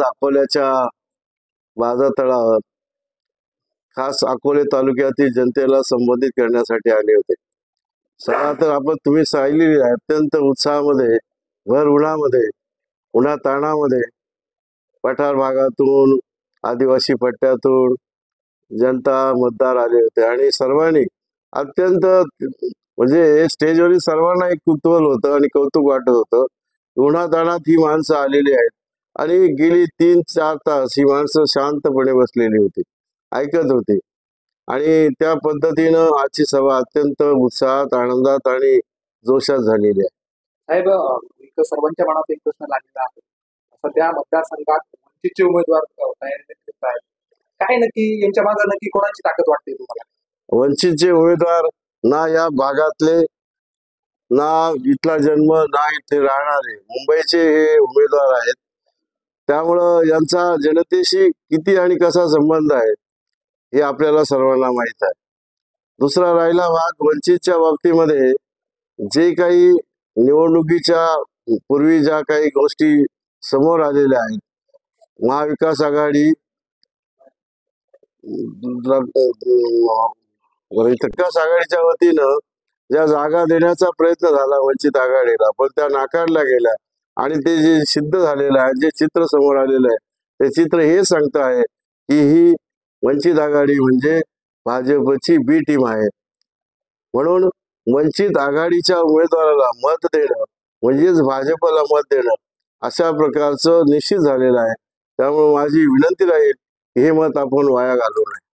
आज अकोल्याच्या बाजार तळावर खास अकोले तालुक्यातील जनतेला संबोधित करण्यासाठी आले होते। सगळा तर आपण तुम्ही सांगितलेली आहे, अत्यंत उत्साहामध्ये, भर उन्हामध्ये, ताणामध्ये पठार भागातून, आदिवासी पट्ट्यातून जनता मतदार आले होते आणि सर्वांनी अत्यंत म्हणजे स्टेजवरील सर्वांना एक कुतूहल होतं आणि कौतुक वाटत होतं। उन्हाताणात ही माणसं आलेली आहेत आणि गेली 3-4 तास ही माणसं शांतपणे बसलेली होती, ऐकत होती आणि त्या पद्धतीनं आजची सभा अत्यंत उत्साहात, आनंदात आणि जोशात झालेली आहे। साहेब, एक सर्वांच्या मनात एक प्रश्न लागलेला आहे। सध्या मतदारसंघात वंचितचे उमेदवार तयारीने फिरत आहेत, काय नक्की यांच्या मागे नक्की कोणाची ताकद वाटते तुम्हाला? वंचितचे उमेदवार ना या भागातले, ना इथला जन्म, ना इथे राहणारे मुंबईचे हे उमेदवार आहेत। त्यामुळं यांचा जनतेशी किती आणि कसा संबंध आहे हे आपल्याला सर्वांना माहित आहे। दुसरा राहिला भाग वंचितच्या बाबतीमध्ये, जे काही निवडणुकीच्या पूर्वी ज्या काही गोष्टी समोर आलेल्या आहेत, महाविकास आघाडी विकास आघाडीच्या वतीनं ज्या जागा देण्याचा प्रयत्न झाला वंचित आघाडीला, पण त्या नाकारल्या गेल्या आणि ते जे सिद्ध झालेलं आहे, जे चित्र समोर आलेलं आहे, ते चित्र हे सांगत आहे की ही वंचित आघाडी म्हणजे भाजपची बी टीम आहे। म्हणून वंचित आघाडीच्या उमेदवाराला मत देणं म्हणजेच भाजपला मत देणं अशा प्रकारचं निश्चित झालेलं आहे। त्यामुळे माझी विनंती राहील की हे मत आपण वाया घालवू नये।